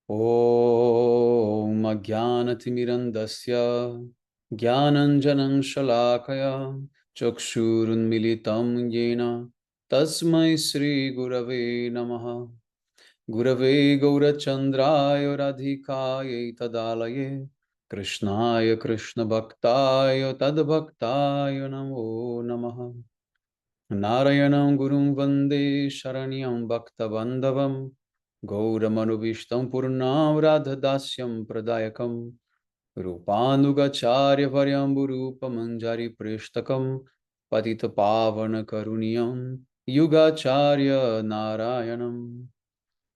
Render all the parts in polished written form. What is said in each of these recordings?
Om Ajnanatimirandasya Jnananjanan Shalakaya Chakshurunmilitam Yena Tasmai Sri Gurave Namaha Gurave Gaurachandraya Radhikaya Tadalaye Krishnaya Krishna Bhaktaya Tadbhaktaya Namo Namaha Narayanam Gurum Vande Sharanyam Bhakta Bandhavam Gauramanu Purnam Radhadasyam Pradayakam Rupanugacharya Varyambu Manjari Prishtakam Patita Pavana Karuniyam Yugacharya Narayanam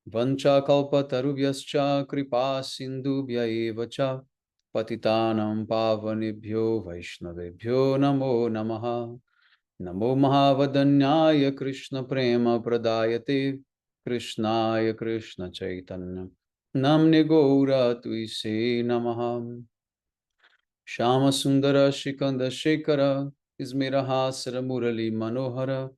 Vancha Kalpatarubhyascha Kripa Sindhubhya Evacha Patitanam Pavanebhyo Vaishnavebhyo Namo Namaha Namo Mahavadanyaya Krishna Prema Pradayate Krishnaya Krishna Chaitanya Namne Gaura Tuise Namaha Shama Sundara Shikanda Shekara Ismera Hasara Murali Manohara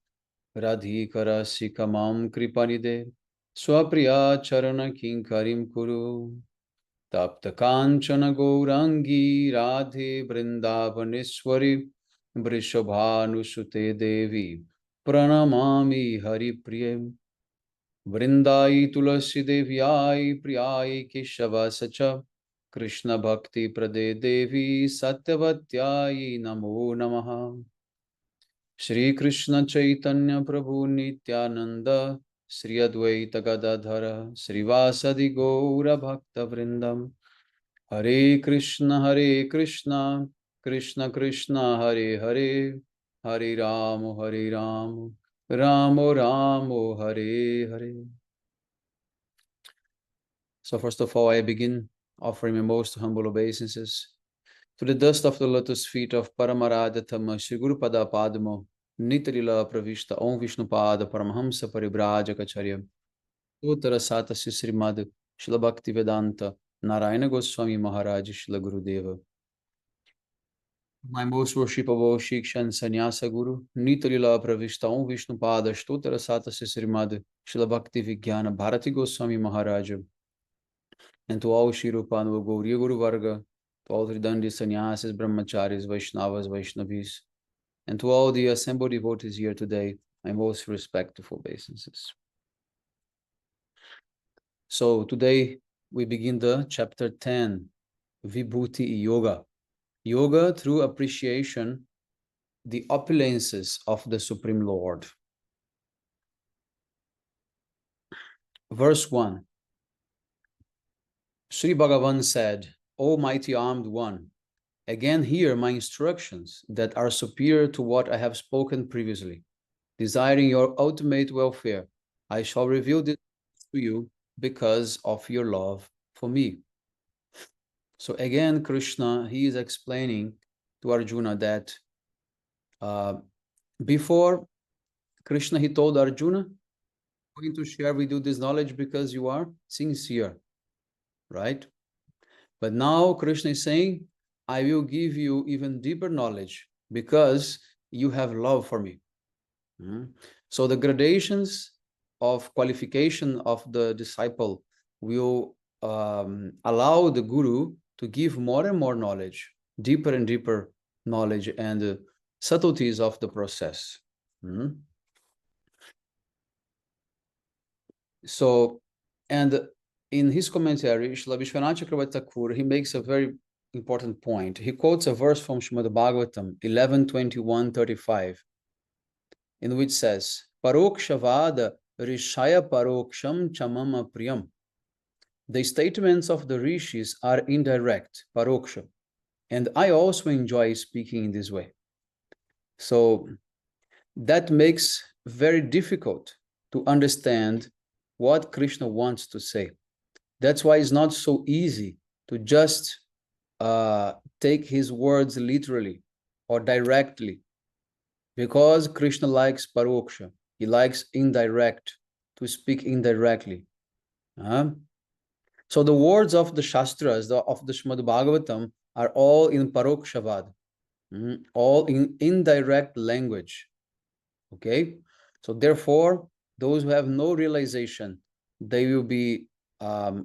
Radhikara Sikamam Kripanide Swapriya Charana Kinkarim Kuru Tapta Kanchana Gourangi Radhe Vrindavaneshwari Vrishabhanusute Devi Pranamami Hari Priyam Vrindai Tulasi Devyai Priyai Keshava Sacha Krishna Bhakti Prade Devi Satyavatyai Namo Namaha Shri Krishna Chaitanya Prabhu Nityananda Sri Advaita Gadadhara Srivasadi Gaura Bhakta Vrindam Hare Krishna Krishna Krishna Hare Hare Hare Ramo Ramo Ramo Hare Hare. So first of all, I begin offering my most humble obeisances to the dust of the lotus feet of Paramaradhatama Shri Guru Pada Padmo Nitarila Pravishta Om Vishnu Pada Paramahamsa Paribrajacharya Uttara Satasi Srimad Shila Bhakti Vedanta Narayana Goswami Maharaj Shila Gurudeva. My most worshipable Shiksha and Sannyasa Guru, Nitarila Pravishta Om Vishnu Pada Stottara Satasi Srimad Shila Bhakti Vijnana Bharati Goswami Maharaj, and to all Shirupanava Gauriya Guru Varga, to all Tridandi Sannyasis, Brahmacharis, Vaishnavas, Vaishnavis, and to all the assembled devotees here today, my most respectful obeisances. So today we begin the chapter 10, Vibhuti Yoga. Yoga through appreciation, the opulences of the Supreme Lord. Verse 1. Sri Bhagavan said, O mighty armed one, again hear my instructions that are superior to what I have spoken previously. Desiring your ultimate welfare, I shall reveal this to you because of your love for me. So again, Krishna, he is explaining to Arjuna that before Krishna, he told Arjuna, I'm going to share with you this knowledge because you are sincere, right? But now Krishna is saying, I will give you even deeper knowledge because you have love for me. So the gradations of qualification of the disciple will allow the guru to give more and more knowledge, deeper and deeper knowledge and subtleties of the process. So, and in his commentary, Srila Vishwanath Chakravarti Thakur, he makes a very important point. He quotes a verse from Srimad Bhagavatam 11:21-35, in which says, Parokshavad Rishaya Paroksham Chamama Priyam. The statements of the rishis are indirect, paroksha, and I also enjoy speaking in this way. So that makes very difficult to understand what Krishna wants to say. That's why it's not so easy to just take his words literally or directly, because Krishna likes paroksha. He likes indirect, to speak indirectly. So the words of the Shastras, of the Srimad Bhagavatam, are all in parokshavad, all in indirect language. Okay? So therefore, those who have no realization, they will be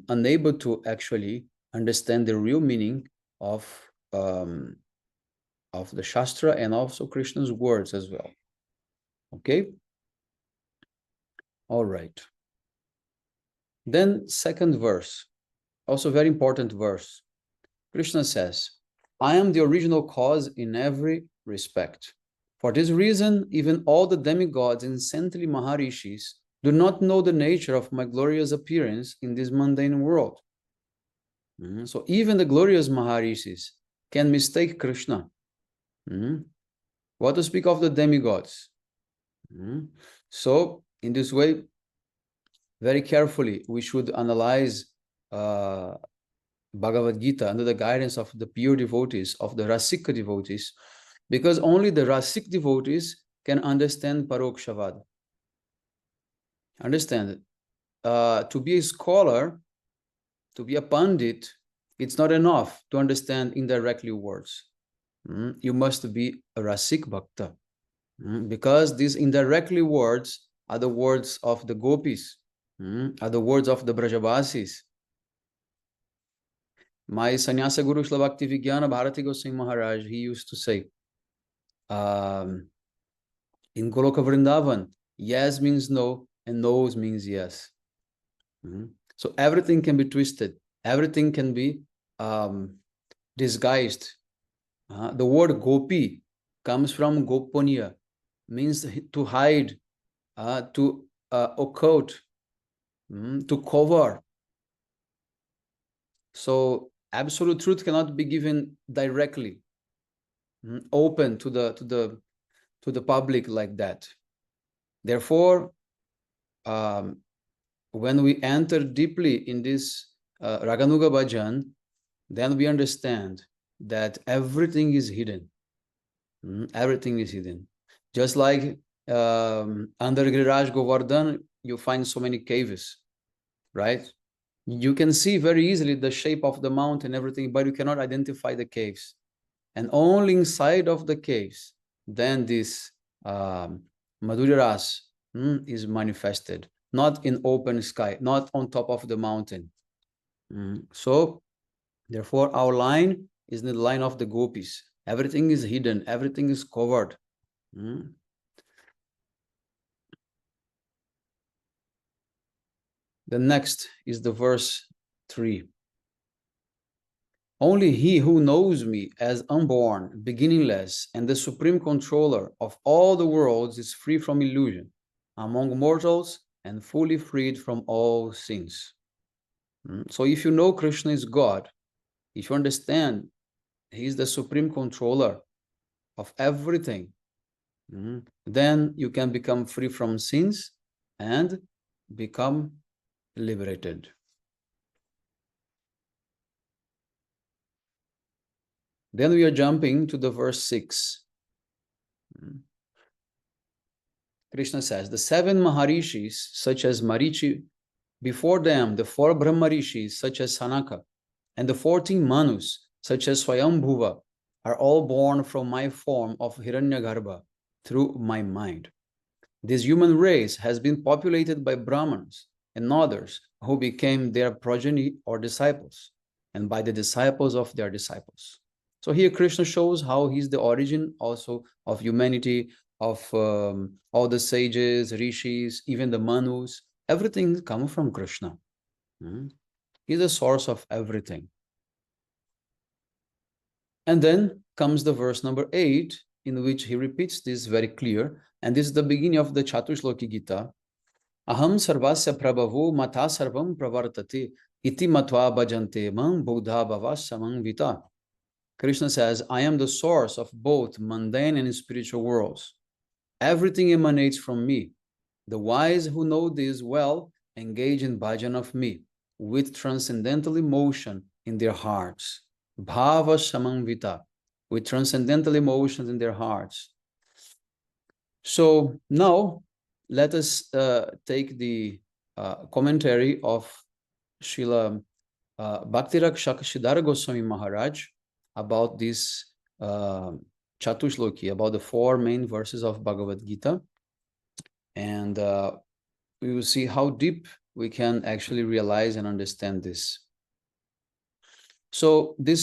unable to actually understand the real meaning of the Shastra and also Krishna's words as well. Okay? All right. Then second verse, also very important verse. Krishna says, I am the original cause in every respect. For this reason, even all the demigods and saintly Maharishis do not know the nature of my glorious appearance in this mundane world. So even the glorious Maharishis can mistake Krishna. What to speak of the demigods? So in this way, very carefully, we should analyze Bhagavad-gita under the guidance of the pure devotees, of the Rasika devotees, because only the Rasik devotees can understand Parokshavad. Understand it. To be a scholar, to be a Pandit, it's not enough to understand indirectly words. You must be a Rasik Bhakta, because these indirectly words are the words of the gopis, are the words of the Brajavasis. My Sannyasa Guru Shri Bhakti Vigyana Bharati Goswami Maharaj, he used to say, in Goloka Vrindavan, yes means no, and no means yes. So everything can be twisted. Everything can be disguised. The word gopi comes from goponiya, means to hide, to occult, to cover. So absolute truth cannot be given directly, open to the public like that. Therefore, when we enter deeply in this Raganuga Bhajan, then we understand that everything is hidden. Everything is hidden. Just like under Giriraj Govardhan, you find so many caves, right? You can see very easily the shape of the mountain, everything, but you cannot identify the caves. And only inside of the caves, then this Madhurya Ras is manifested, not in open sky, not on top of the mountain. So, therefore, our line is the line of the gopis. Everything is hidden, everything is covered. The next is the verse 3. Only he who knows me as unborn, beginningless, and the supreme controller of all the worlds is free from illusion among mortals and fully freed from all sins. So if you know Krishna is God, if you understand he is the supreme controller of everything, then you can become free from sins and become liberated. Then we are jumping to the verse 6. Krishna says, the 7 Maharishis, such as Marichi, before them the 4 Brahmarishis, such as Sanaka, and the 14 Manus, such as Swayambhuva, are all born from my form of Hiranyagarbha through my mind. This human race has been populated by Brahmins and others who became their progeny or disciples, and by the disciples of their disciples. So here Krishna shows how he's the origin also of humanity, of all the sages, rishis, even the Manus. Everything comes from Krishna. He's the source of everything. And then comes the verse number 8, in which he repeats this very clear. And this is the beginning of the Chatushloki Gita. Aham sarvasya prabhavo mata sarvam pravartate iti matva bhajante mam buddha bhavasamang vita. Krishna says, I am the source of both mundane and spiritual worlds. Everything emanates from me. The wise who know this well engage in bhajan of me with transcendental emotion in their hearts. Bhava samangvita, with transcendental emotions in their hearts. So now let us take the commentary of Srila Bhakti-Rakshaka Siddhara Goswami Maharaj about this Chatushloki, about the 4 main verses of Bhagavad-gita. And we will see how deep we can actually realize and understand this. So this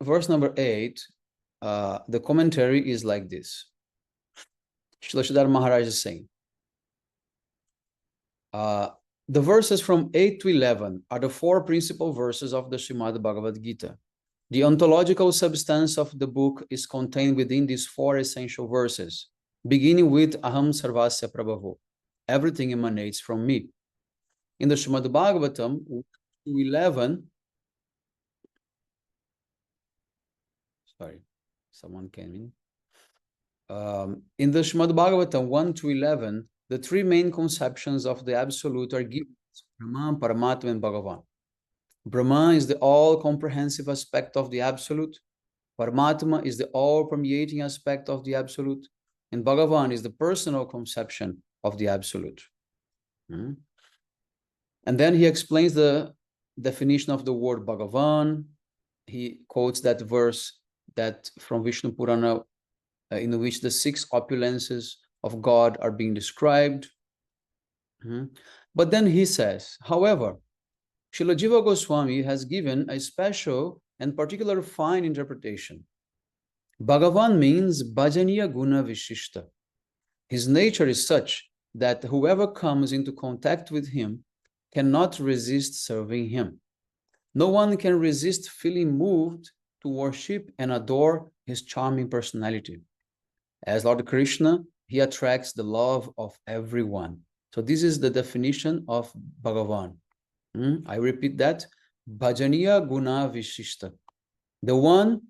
verse number 8, the commentary is like this. Srila Sridhar Maharaj is saying, the verses from 8 to 11 are the 4 principal verses of the Srimad Bhagavad-gita. The ontological substance of the book is contained within these 4 essential verses, beginning with Aham Sarvasya Prabhavo. Everything emanates from me. In the Srimad Bhagavatam 11, sorry, someone came in. In the Srimad Bhagavatam 1 to 11, the 3 main conceptions of the Absolute are given: Brahman, Paramatma, and Bhagavan. Brahman is the all-comprehensive aspect of the Absolute. Paramatma is the all-permeating aspect of the Absolute. And Bhagavan is the personal conception of the Absolute. And then he explains the definition of the word Bhagavan. He quotes that verse that from Vishnu Purana, in which the 6 opulences of God are being described. But then he says, however, Srila Jiva Goswami has given a special and particular fine interpretation. Bhagavan means Bhajaniya Guna Vishishta. His nature is such that whoever comes into contact with him cannot resist serving him. No one can resist feeling moved to worship and adore his charming personality. As Lord Krishna, he attracts the love of everyone. So this is the definition of Bhagavan. I repeat that. Bhajaniya Guna Vishishta. The one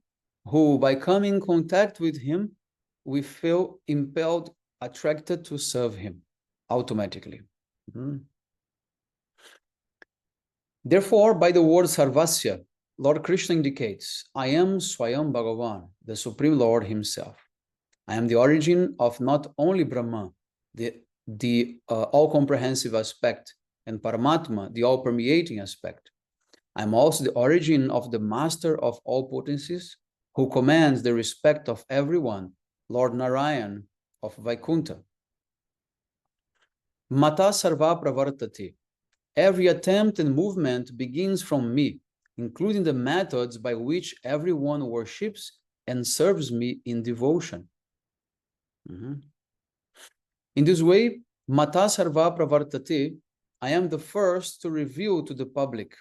who, by coming in contact with him, we feel impelled, attracted to serve him automatically. Therefore, by the word Sarvasya, Lord Krishna indicates, I am Swayam Bhagavan, the Supreme Lord himself. I am the origin of not only Brahma, the all-comprehensive aspect, and Paramatma, the all-permeating aspect. I am also the origin of the master of all potencies, who commands the respect of everyone, Lord Narayan of Vaikuntha. Mata sarva pravartati. Every attempt and movement begins from me, including the methods by which everyone worships and serves me in devotion. In this way, Mata sarva pravartati, I am the first to reveal to the public,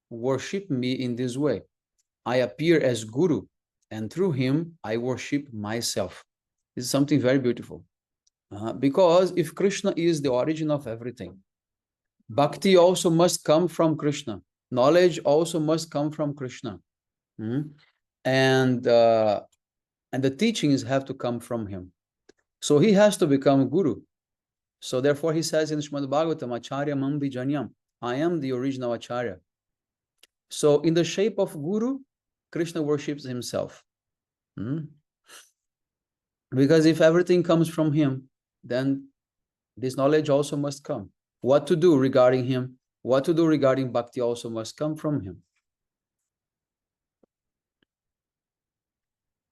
worship me in this way. I appear as Guru, and through him, I worship myself. This is something very beautiful. Because if Krishna is the origin of everything, bhakti also must come from Krishna. Knowledge also must come from Krishna. And the teachings have to come from him. So he has to become Guru. So therefore he says in Srimad Bhagavatam, Acharya Mam Vijanyam, I am the original Acharya. So in the shape of Guru, Krishna worships himself. Because if everything comes from him, then this knowledge also must come. What to do regarding him, what to do regarding bhakti also must come from him.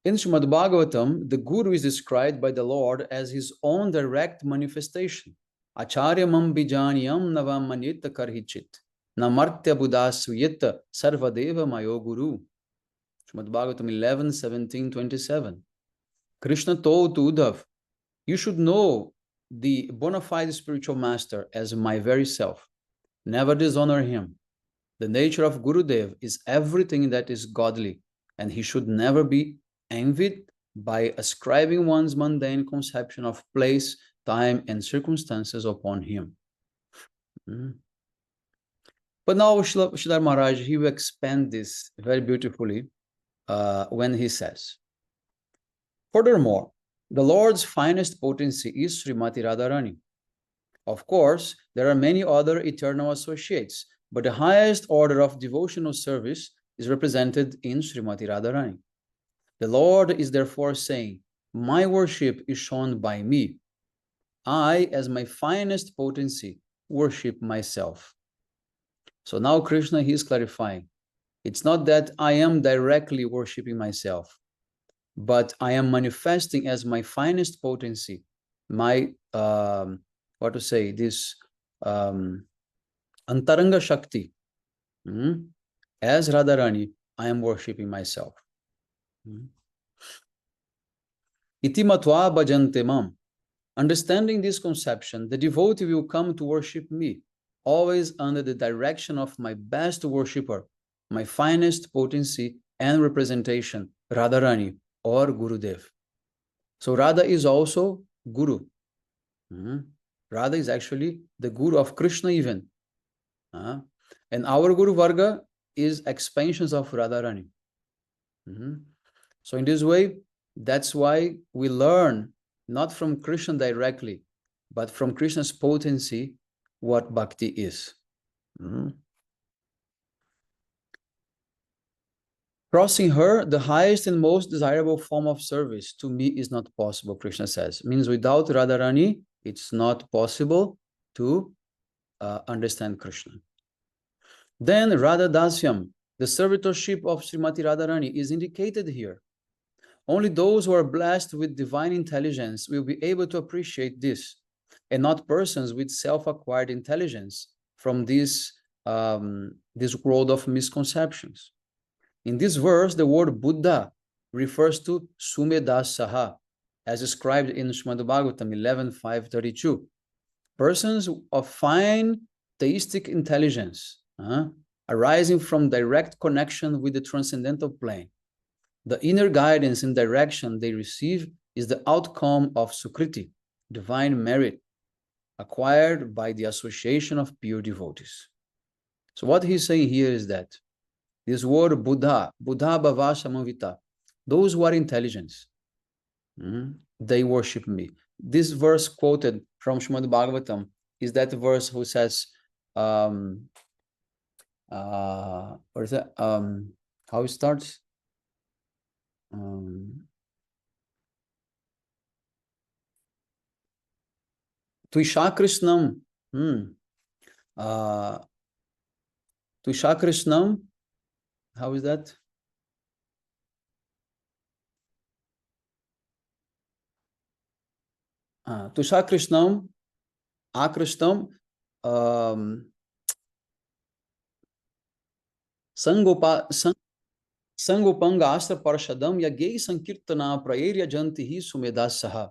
In Srimad Bhagavatam, the Guru is described by the Lord as his own direct manifestation. Acharya mam bijanyam navam manita karhichit. Namartya buddhasuyita sarvadeva mayo guru. Srimad Bhagavatam 11, 17, 27. Krishna told to Uddhav, you should know the bona fide spiritual master as my very self. Never dishonor him. The nature of Gurudev is everything that is godly, and he should never be envied by ascribing one's mundane conception of place, time, and circumstances upon him. But now Sridhar Maharaj, he will expand this very beautifully when he says, furthermore, the Lord's finest potency is Srimati Radharani. Of course, there are many other eternal associates, but the highest order of devotional service is represented in Srimati Radharani. The Lord is therefore saying, my worship is shown by me. I, as my finest potency, worship myself. So now Krishna, he is clarifying. It's not that I am directly worshiping myself, but I am manifesting as my finest potency, my, this Antaranga Shakti. As Radharani, I am worshipping myself. Iti matva bhajante mam. Understanding this conception, the devotee will come to worship me, always under the direction of my best worshipper, my finest potency and representation, Radharani or Gurudev. So Radha is also Guru. Radha is actually the Guru of Krishna even. And our Guru Varga is expansions of Radharani. So in this way, that's why we learn not from Krishna directly, but from Krishna's potency, what bhakti is. Crossing her, the highest and most desirable form of service, to me is not possible, Krishna says. Means without Radharani, it's not possible to understand Krishna. Then Radha Dasyam, the servitorship of Srimati Radharani, is indicated here. Only those who are blessed with divine intelligence will be able to appreciate this, and not persons with self-acquired intelligence from this world of misconceptions. In this verse, the word Buddha refers to Sumedasaha, as described in Srimad Bhagavatam 11.5.32. Persons of fine theistic intelligence, arising from direct connection with the transcendental plane. The inner guidance and direction they receive is the outcome of Sukriti, divine merit, acquired by the association of pure devotees. So what he's saying here is that this word Buddha, Buddha Bhava Samavita, those who are intelligent, they worship me. This verse quoted from Srimad Bhagavatam is that verse who says, what is that? How it starts? Tuisha Krishnam. Tuisha Krishnam. How is that? Tusha Krishnam, Akrishtam, Sangopanga Astra Parashadam Yagei Sankirtana Praerya Jantihi Sumedasaha.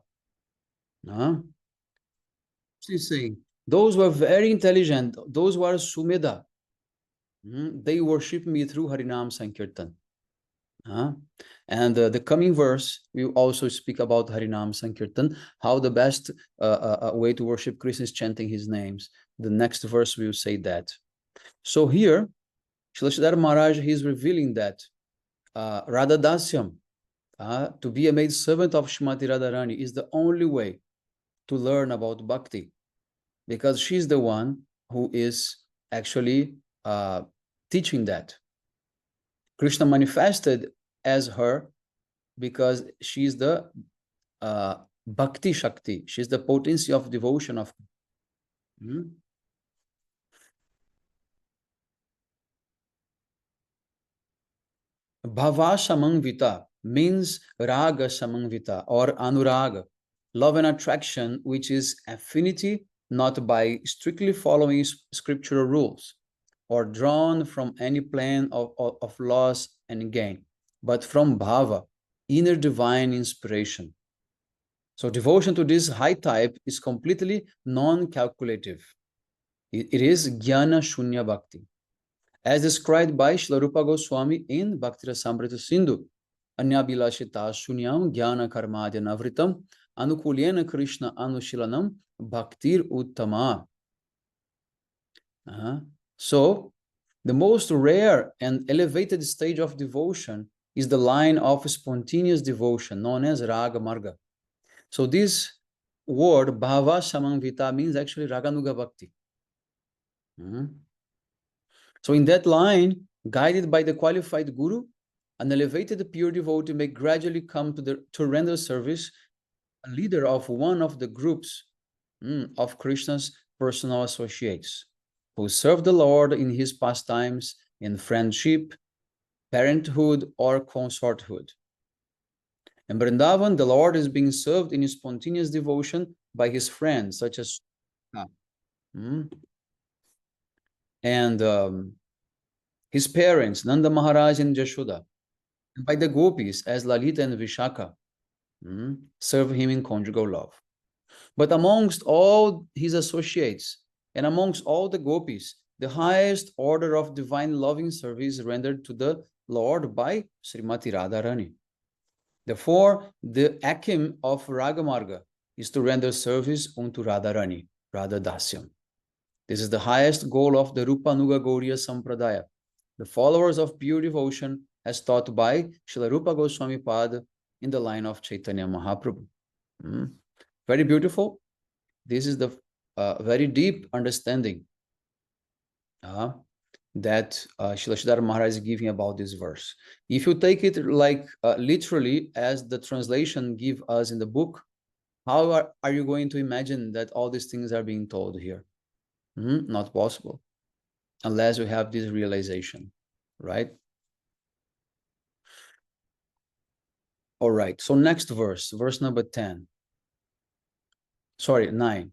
She's saying, those who are very intelligent, those who are Sumeda, they worship me through Harinam Sankirtan. And the coming verse will also speak about Harinam Sankirtan, how the best way to worship Krishna is chanting his names. The next verse will say that. So here, Srila Maharaj, he's revealing that Radha Dasyam, to be a maid servant of Srimati Radharani, is the only way to learn about bhakti, because she's the one who is actually teaching that. Krishna manifested as her because she's the bhakti shakti, she's the potency of devotion of. Bhava samangvita means raga samangvita or anuraga, love and attraction, which is affinity not by strictly following scriptural rules or drawn from any plan of loss and gain, but from bhava, inner divine inspiration. So devotion to this high type is completely non-calculative. It is jnana shunya bhakti, as described by Srila Rupa Goswami in Bhakti Rasamrita Sindhu. Anyabilashita shunyam jnana karmadya navritam anukulyena Krishna anushilanam bhaktir uttama. So, the most rare and elevated stage of devotion is the line of spontaneous devotion, known as Raga Marga. So this word, Bhava Samangvita, means actually Raganuga Bhakti. So in that line, guided by the qualified Guru, an elevated pure devotee may gradually come to render service, a leader of one of the groups of Krishna's personal associates, who serve the Lord in his pastimes, in friendship, parenthood, or consorthood. In Vrindavan, the Lord is being served in his spontaneous devotion by his friends, such as and his parents, Nanda Maharaj and Jashoda, and by the gopis as Lalita and Vishaka, serve him in conjugal love. But amongst all his associates and amongst all the gopis, the highest order of divine loving service is rendered to the Lord by Srimati Radharani. Therefore, the aim of Ragamarga is to render service unto Radharani, Radha Dasyam. This is the highest goal of the Rupanuga Gauriya Sampradaya, the followers of pure devotion, as taught by Srila Rupa Goswami Pada in the line of Chaitanya Mahaprabhu. Very beautiful. This is the very deep understanding that Srila Siddhartha Maharaj is giving about this verse. If you take it like literally as the translation give us in the book, how are you going to imagine that all these things are being told here? Not possible, unless you have this realization, right? All right, so next verse, verse number 10. Sorry, 9.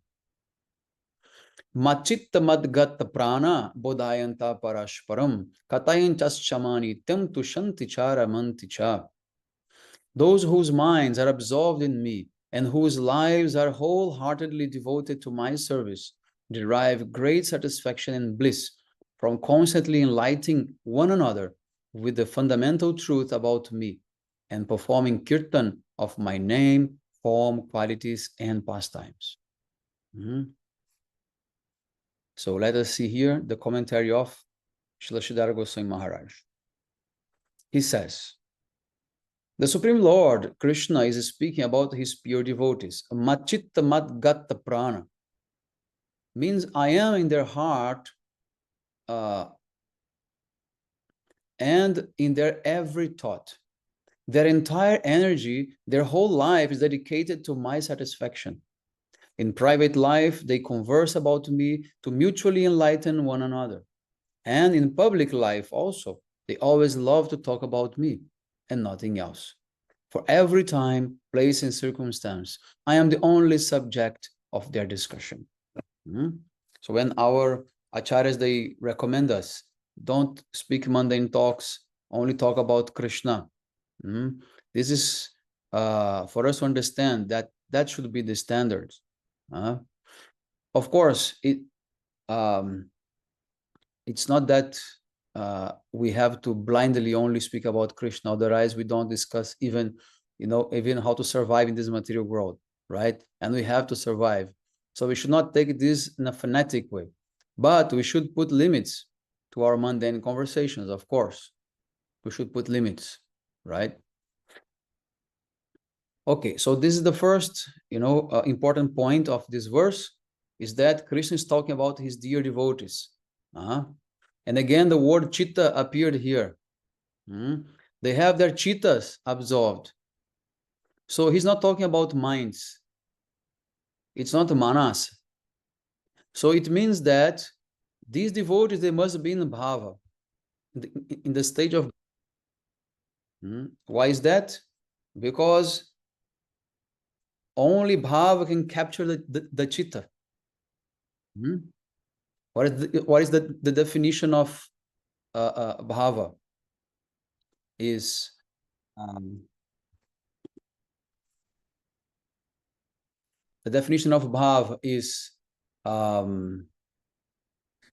Machitta madgatta prana bodhayanta parashparam katayanchas shamani tem tushanti chara manticha. Those whose minds are absorbed in me and whose lives are wholeheartedly devoted to my service derive great satisfaction and bliss from constantly enlightening one another with the fundamental truth about me and performing kirtan of my name, form, qualities, and pastimes. So let us see here the commentary of Srila Siddhartha Goswami Maharaj. He says, the Supreme Lord Krishna is speaking about his pure devotees. Machitta madgatta prana means I am in their heart and in their every thought. Their entire energy, their whole life is dedicated to my satisfaction. In private life, they converse about me to mutually enlighten one another. And in public life also, they always love to talk about me and nothing else. For every time, place, and circumstance, I am the only subject of their discussion. So when our acharyas, they recommend us, don't speak mundane talks, only talk about Krishna. This is for us to understand that that should be the standard. Of course, it's not that we have to blindly only speak about Krishna, otherwise we don't discuss even how to survive in this material world, right? And we have to survive. So we should not take this in a fanatic way, but we should put limits to our mundane conversations, of course. We should put limits, right? Okay, so this is the first, important point of this verse, is that Krishna is talking about his dear devotees. And again, the word chitta appeared here. They have their chittas absorbed. So he's not talking about minds. It's not manas. So it means that these devotees, they must be in bhava, in the stage of... Why is that? Because only bhava can capture the chitta. What is the definition of bhava? Is the definition of bhava is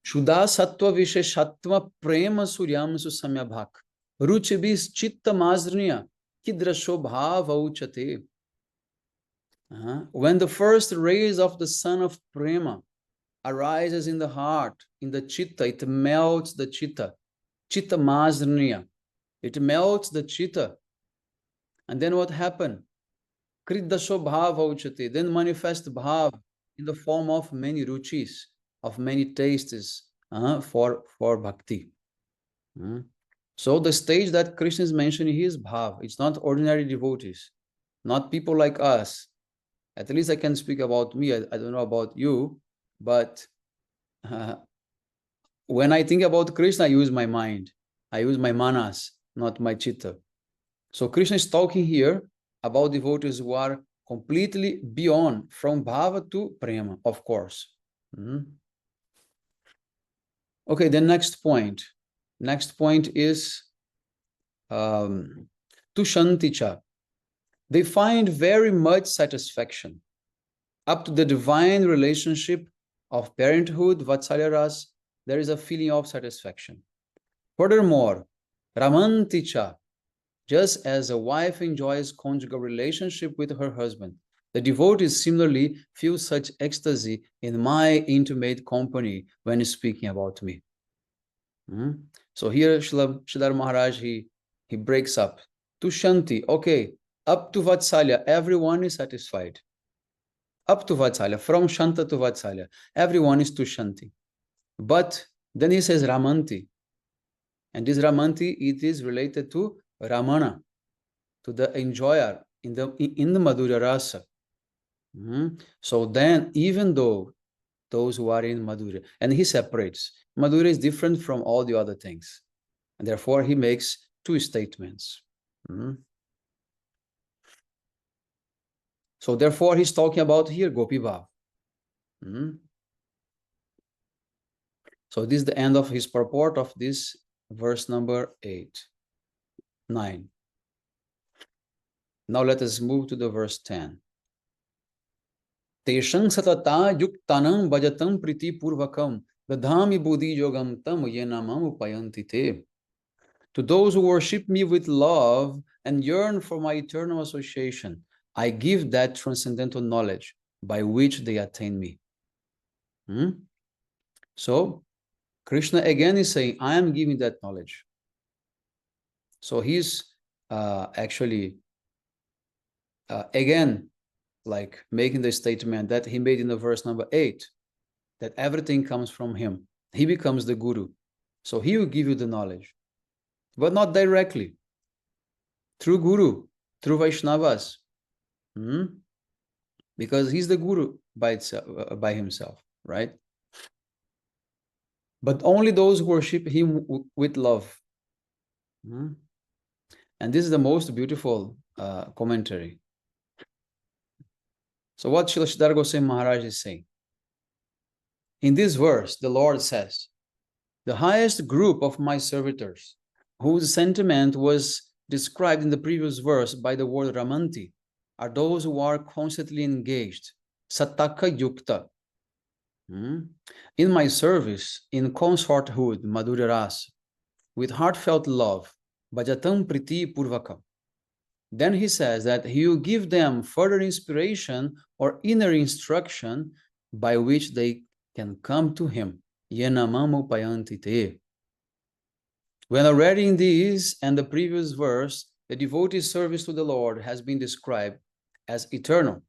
Shuddha sattva visheshatva prema suryam susamyabhak ruchibis chitta mazrniya kidrasho bhava uchate. When the first rays of the sun of prema arises in the heart, in the chitta, it melts the chitta mazrniya. It melts the chitta. And then what happened? Kridasho bhava uchate. Then manifest bhava in the form of many ruchis, of many tastes for bhakti. So the stage that Krishna is mentioning here is bhava. It's not ordinary devotees, not people like us. At least I can speak about me. I don't know about you, but when I think about Krishna, I use my mind. I use my manas, not my chitta. So Krishna is talking here about devotees who are completely beyond, from bhava to prema, of course. Okay, the next point. Next point is Tushanticha. They find very much satisfaction up to the divine relationship of parenthood, Vatsalya Ras. There is a feeling of satisfaction. Furthermore, Ramanticha, just as a wife enjoys conjugal relationship with her husband, the devotees similarly feel such ecstasy in my intimate company when speaking about me. So here Sridhar Maharaj, he breaks up. Tushanti, okay, up to Vatsalya, everyone is satisfied. Up to Vatsalya, from Shanta to Vatsalya, everyone is Tushanti. But then he says Ramanti. And this Ramanti, it is related to Ramana, to the enjoyer in the Madhurya Rasa. So then, even though those who are in Madhurya, and he separates, Madhurya is different from all the other things. And therefore, he makes two statements. So therefore, he's talking about here Gopi Bhav. So this is the end of his purport of this verse number 9. Now let us move to the verse 10. Teshang satata yuktanam bhajatam priti purvakam dadhami buddhi yogam tam yenamam upayanti te. To those who worship me with love and yearn for my eternal association, I give that transcendental knowledge by which they attain me. So Krishna again is saying, I am giving that knowledge. So he's actually again like making the statement that he made in the verse number 8, that everything comes from him. He becomes the guru. So he will give you the knowledge, but not directly. Through guru, through Vaishnavas. Because he's the guru by himself, right? But only those who worship him with love. And this is the most beautiful commentary. So what Srila Sridhar Goswami Maharaj is saying? In this verse, the Lord says, the highest group of my servitors, whose sentiment was described in the previous verse by the word Ramanti, are those who are constantly engaged, Sataka Yukta, in my service, in consorthood, Madhurya Rasa, with heartfelt love, Bhajatam Priti Purvakam. Then he says that he will give them further inspiration or inner instruction by which they can come to him. Yenamam upayanti te. When already in this and the previous verse, the devotee's service to the Lord has been described as eternal.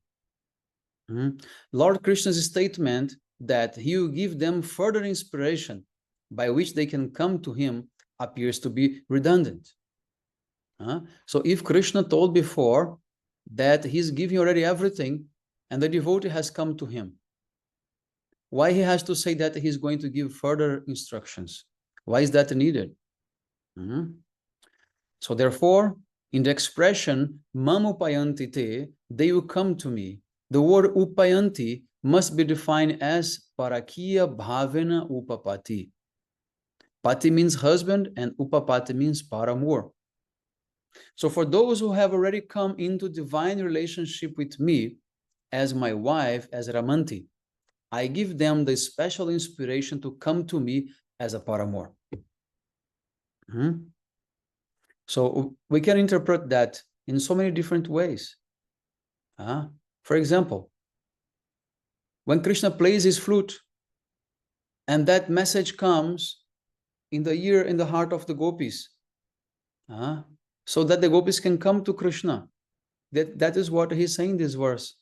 Lord Krishna's statement that he will give them further inspiration by which they can come to him appears to be redundant. So if Krishna told before that he's giving already everything and the devotee has come to him, why he has to say that he's going to give further instructions? Why is that needed? So therefore, in the expression mam upayanti te, they will come to me. The word upayanti must be defined as parakiya bhavena upapati. Pati means husband and upapati means paramour. So for those who have already come into divine relationship with me as my wife, as Ramanti, I give them the special inspiration to come to me as a paramour. So we can interpret that in so many different ways. For example, when Krishna plays his flute and that message comes in the ear, in the heart of the gopis, so that the gopis can come to Krishna. That is what he's saying in this verse.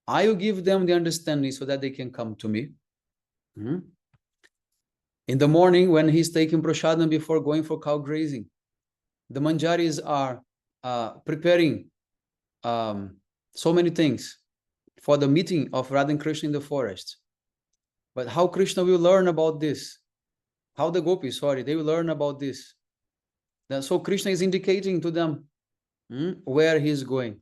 I will give them the understanding so that they can come to me. In the morning, when he's taking prasadam before going for cow grazing, the manjaris are preparing so many things for the meeting of Radha and Krishna in the forest. But how Krishna will learn about this? How the gopis, they will learn about this. So Krishna is indicating to them where he's going,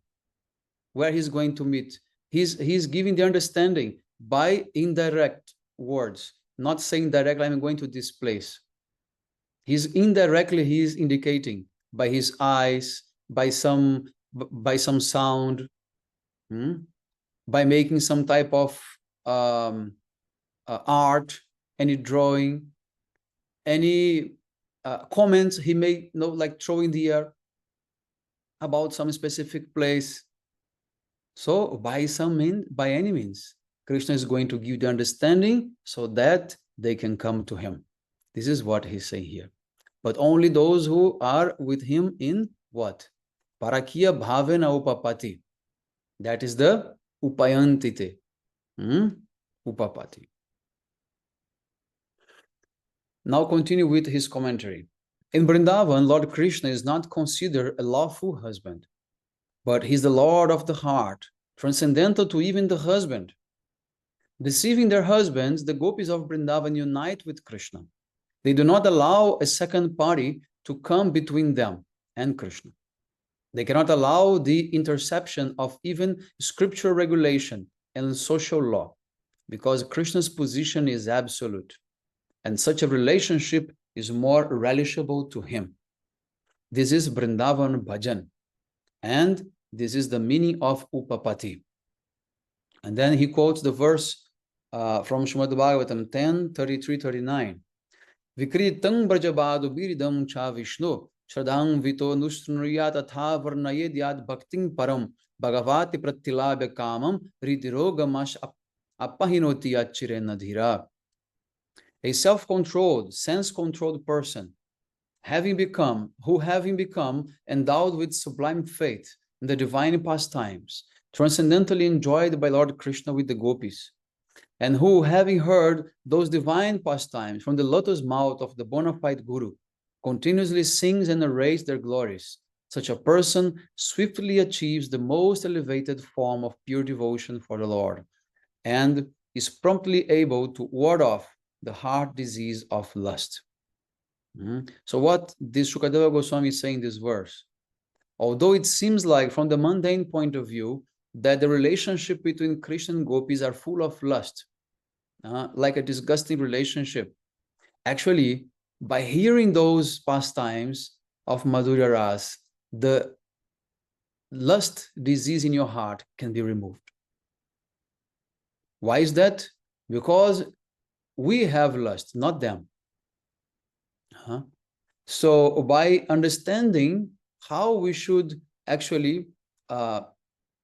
where he's going to meet. He's giving the understanding by indirect words, not saying directly, I'm going to this place. He's indirectly, he is indicating by his eyes, by some sound, by making some type of art, any drawing, any comments he may like throw in the air about some specific place. So by any means, Krishna is going to give the understanding so that they can come to him. This is what he's saying here. But only those who are with him in what? Parakya bhavena upapati. That is the upayantite. Upapati. Now continue with his commentary. In Vrindavan, Lord Krishna is not considered a lawful husband, but he's the Lord of the heart, transcendental to even the husband. Deceiving their husbands, the gopis of Vrindavan unite with Krishna. They do not allow a second party to come between them and Krishna. They cannot allow the interception of even scriptural regulation and social law, because Krishna's position is absolute, and such a relationship is more relishable to him. This is Vrindavan Bhajan, and this is the meaning of Upapati. And then he quotes the verse from Srimad Bhagavatam 10, 33, 39. Vikritam brajabadu biridam cha Vishnu shradham vito nushnuriyat atha varnayedyad bhakting param bhagavati pratilabya kamam ridirogamash apahinoti achire nadhira. A self-controlled, sense-controlled person, having become endowed with sublime faith in the divine pastimes, transcendentally enjoyed by Lord Krishna with the gopis, and who, having heard those divine pastimes from the lotus mouth of the bona fide Guru, continuously sings and narrates their glories, such a person swiftly achieves the most elevated form of pure devotion for the Lord, and is promptly able to ward off the heart disease of lust. So what this Shukadeva Goswami is saying in this verse, although it seems like from the mundane point of view that the relationship between Krishna and gopis are full of lust, like a disgusting relationship, actually, by hearing those pastimes of Madhurya Ras, the lust disease in your heart can be removed. Why is that? Because we have lust, not them. So by understanding how we should actually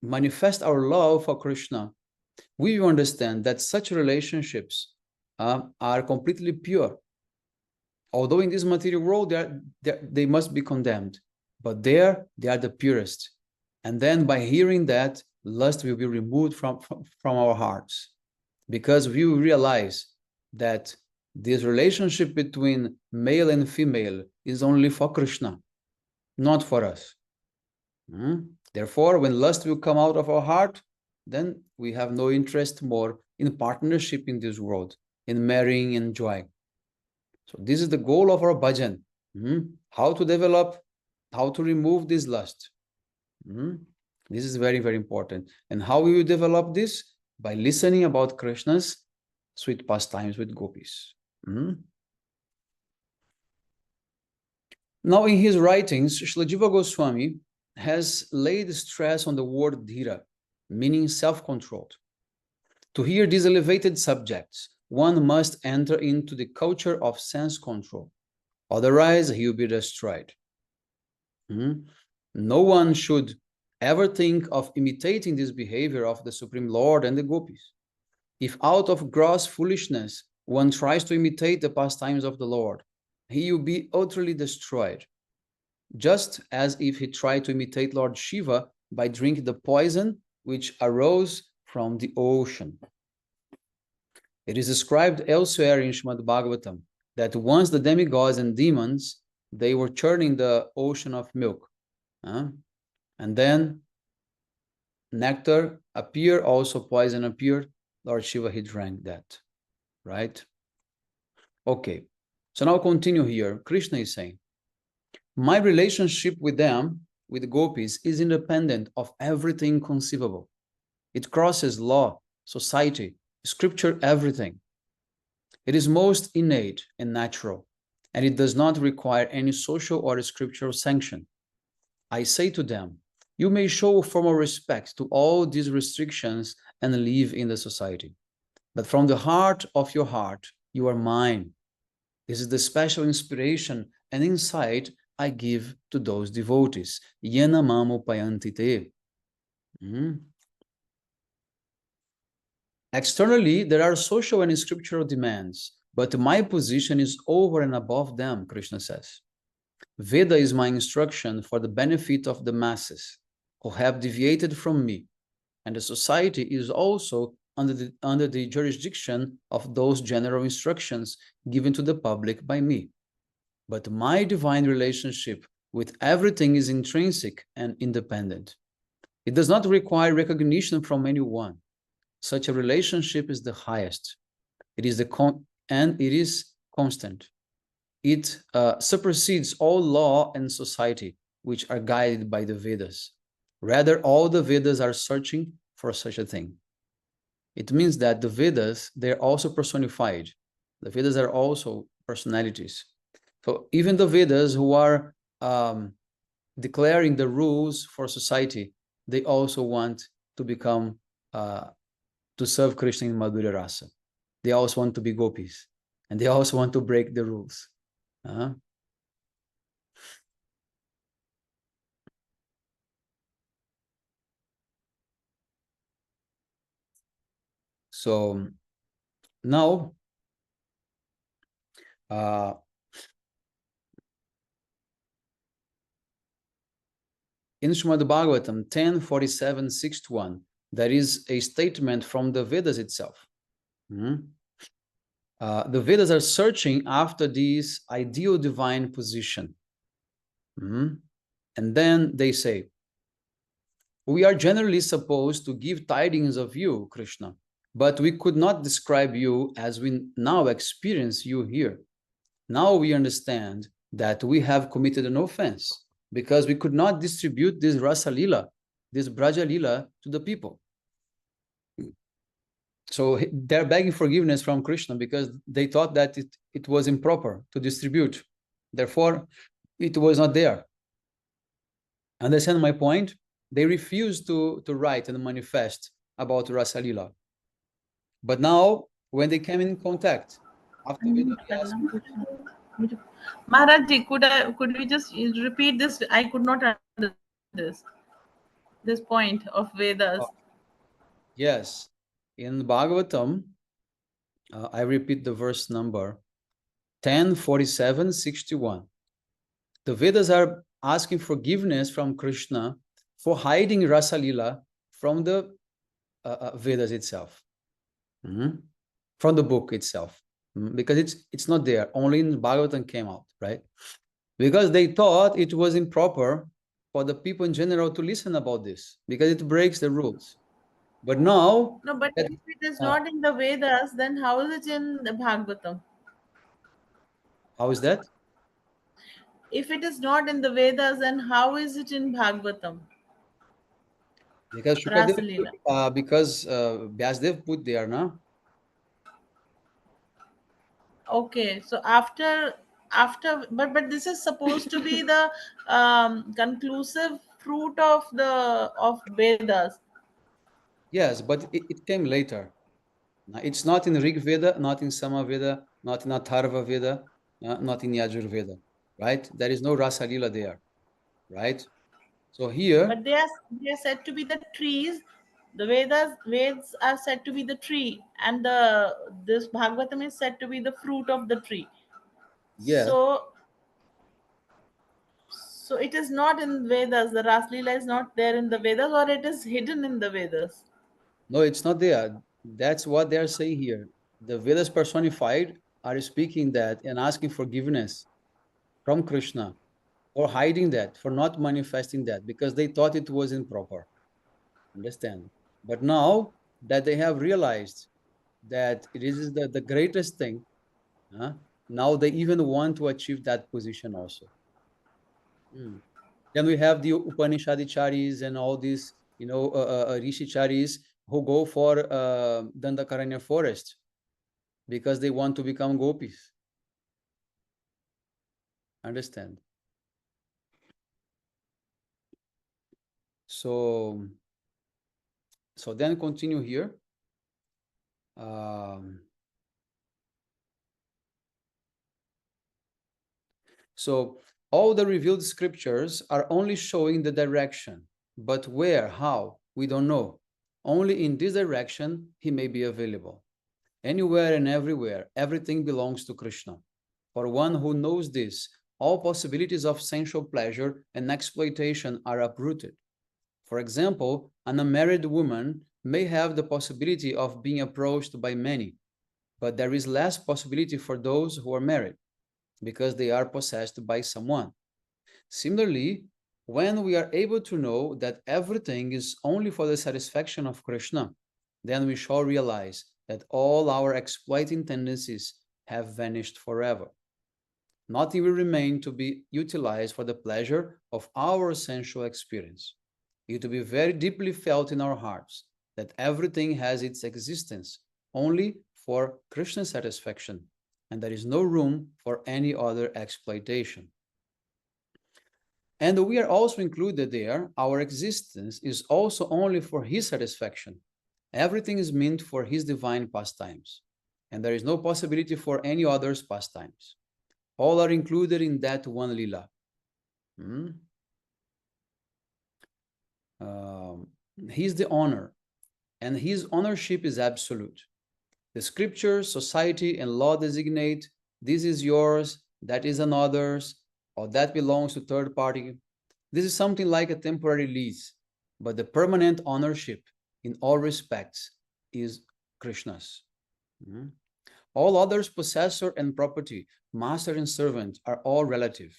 manifest our love for Krishna, we understand that such relationships are completely pure. Although in this material world they must be condemned, but there they are the purest. And then by hearing that, lust will be removed from our hearts, because we will realize that this relationship between male and female is only for Krishna, not for us. Therefore, when lust will come out of our heart, then we have no interest more in partnership in this world, in marrying and joy. So this is the goal of our bhajan. How to develop, how to remove this lust. This is very, very important. And how we will develop this? By listening about Krishna's sweet pastimes with gopis. Now in his writings, Srila Jiva Goswami has laid stress on the word dhira, meaning self-controlled. To hear these elevated subjects, one must enter into the culture of sense control. Otherwise, he will be destroyed. No one should ever think of imitating this behavior of the Supreme Lord and the gopis. If out of gross foolishness one tries to imitate the pastimes of the Lord, he will be utterly destroyed, just as if he tried to imitate Lord Shiva by drinking the poison which arose from the ocean. It is described elsewhere in Srimad Bhagavatam that once the demigods and demons, they were churning the ocean of milk. And then nectar appeared, also poison appeared. Lord Shiva, he drank that, right? Okay, so now continue here. Krishna is saying, my relationship with them, with the gopis, is independent of everything conceivable. It crosses law, society, scripture, everything. It is most innate and natural, and it does not require any social or scriptural sanction. I say to them, you may show formal respect to all these restrictions and live in the society. But from the heart of your heart, you are mine. This is the special inspiration and insight I give to those devotees. Yena mamo payantite. Externally, there are social and scriptural demands, but my position is over and above them, Krishna says. Veda is my instruction for the benefit of the masses who have deviated from me, and the society is also under the jurisdiction of those general instructions given to the public by me. But my divine relationship with everything is intrinsic and independent. It does not require recognition from anyone. Such a relationship is the highest. It is constant. It supersedes all law and society, which are guided by the Vedas. Rather, all the Vedas are searching for such a thing. It means that the Vedas, they're also personified. The Vedas are also personalities. So even the Vedas who are declaring the rules for society, they also want to become, to serve Krishna in Madhurya Rasa. They also want to be gopis. And they also want to break the rules. So now, in Srimad Bhagavatam 10:47-61, there is a statement from the Vedas itself. The Vedas are searching after this ideal divine position. And then they say, we are generally supposed to give tidings of you, Krishna, but we could not describe you as we now experience you here. Now we understand that we have committed an offense because we could not distribute this Rasa Lila, this Braja Lila to the people. So they're begging forgiveness from Krishna because they thought that it was improper to distribute. Therefore, it was not there. Understand my point? They refused to write and manifest about Rasa Lila. But now, when they came in contact, after Maharaj, could we just repeat this? I could not understand this point of Vedas. Yes. In Bhagavatam, I repeat the verse number 10:47-61. The Vedas are asking forgiveness from Krishna for hiding Rasa Lila from the Vedas itself, from the book itself, because it's not there. Only in Bhagavatam came out, right? Because they thought it was improper for the people in general to listen about this because it breaks the rules. But now, no, but if it is not in the Vedas, then how is it in the Bhagavatam? How is that? If it is not in the Vedas, then how is it in Bhagavatam? Because Vyasdev put there, no? Okay, so after, but this is supposed to be the conclusive fruit of Vedas. Yes, but it came later. It's not in Rig Veda, not in Sama Veda, not in Atharva Veda, not in Yajur Veda, right? There is no Rasa Lila there, right? So here, but they are said to be the trees. The Veds are said to be the tree, and this Bhagavatam is said to be the fruit of the tree. yes. So it is not in Vedas. The Raslila is not there in the Vedas, or it is hidden in the Vedas. No, it's not there. That's what they're saying here. The Vedas personified are speaking that and asking forgiveness from Krishna for hiding that, for not manifesting that, because they thought it was improper. Understand? But now that they have realized that it is the greatest thing, now they even want to achieve that position also. Then we have the Upanishadicharis and all these, Rishicharis who go for Dandakaranya forest because they want to become gopis. Understand? So then continue here. So all the revealed scriptures are only showing the direction, but where, how, we don't know. Only in this direction he may be available. Anywhere and everywhere, everything belongs to Krishna. For one who knows this, all possibilities of sensual pleasure and exploitation are uprooted. For example, an unmarried woman may have the possibility of being approached by many, but there is less possibility for those who are married, because they are possessed by someone. Similarly, when we are able to know that everything is only for the satisfaction of Krishna, then we shall realize that all our exploiting tendencies have vanished forever. Nothing will remain to be utilized for the pleasure of our sensual experience. It will be very deeply felt in our hearts that everything has its existence only for Krishna's satisfaction, and there is no room for any other exploitation. And we are also included there. Our existence is also only for his satisfaction. Everything is meant for his divine pastimes, and there is no possibility for any other's pastimes. All are included in that one lila. He's the owner, and his ownership is absolute. The scriptures, society, and law designate this is yours, that is another's, or that belongs to third party. This is something like a temporary lease, but the permanent ownership in all respects is Krishna's. All others, possessor and property, master and servant, are all relative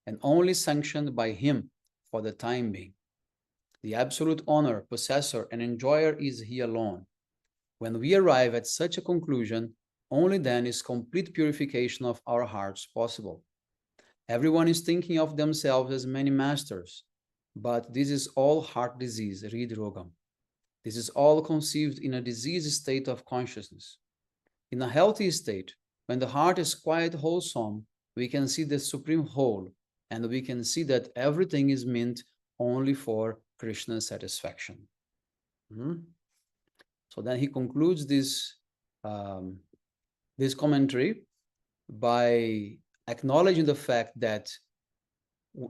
and only sanctioned by him for the time being. The absolute owner, possessor, and enjoyer is he alone. When we arrive at such a conclusion, only then is complete purification of our hearts possible. Everyone is thinking of themselves as many masters, but this is all heart disease, hridrogam. This is all conceived in a diseased state of consciousness. In a healthy state, when the heart is quite wholesome, we can see the supreme whole, and we can see that everything is meant only for Krishna's satisfaction. So then he concludes this commentary by acknowledging the fact that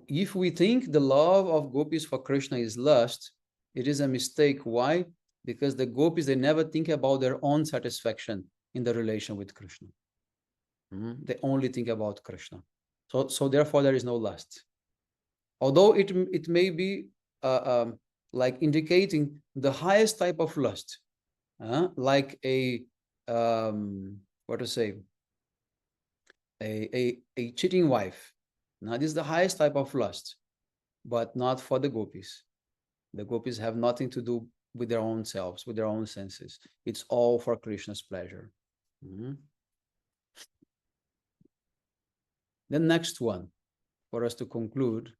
if we think the love of gopis for Krishna is lust, it is a mistake. Why? Because the gopis, they never think about their own satisfaction in the relation with Krishna. They only think about Krishna. So therefore, there is no lust. Although it may be like indicating the highest type of lust, like a what to say, a cheating wife. Now, this is the highest type of lust, but not for the gopis. The gopis have nothing to do with their own selves, with their own senses. It's all for Krishna's pleasure. The next one, for us to conclude,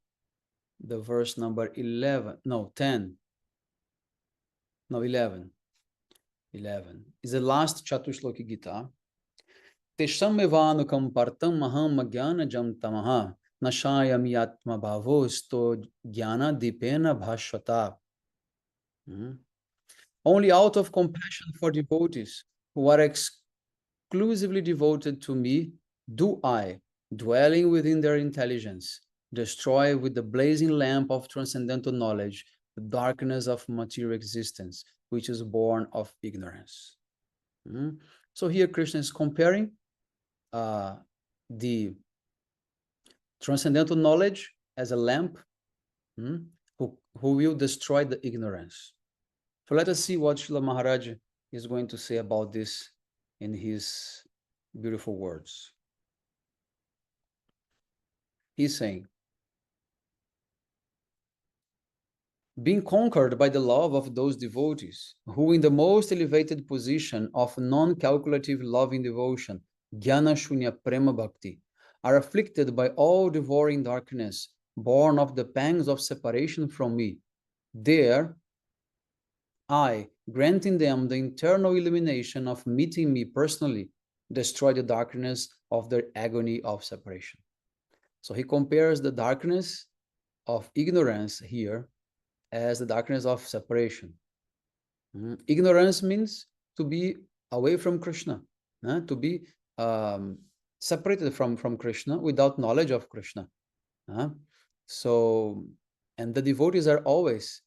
the verse number 11, no, 10, no, 11. 11 is the last Chatushloki Gita. Tesham evanukam partam maham jnana jam tamaha nashayam yatma bhavo sto jnana dipena bhashvata. Only out of compassion for devotees who are exclusively devoted to me do I, dwelling within their intelligence, destroy with the blazing lamp of transcendental knowledge the darkness of material existence, which is born of ignorance. So here Krishna is comparing the transcendental knowledge as a lamp who will destroy the ignorance. So let us see what Srila Maharaj is going to say about this in his beautiful words. He's saying, being conquered by the love of those devotees who in the most elevated position of non-calculative loving devotion, jnana shunya prema bhakti, are afflicted by all devouring darkness, born of the pangs of separation from me, there I, granting them the internal illumination of meeting me personally, destroy the darkness of their agony of separation. So he compares the darkness of ignorance here as the darkness of separation. Ignorance means to be away from Krishna, to be separated from Krishna without knowledge of Krishna. So, and the devotees are always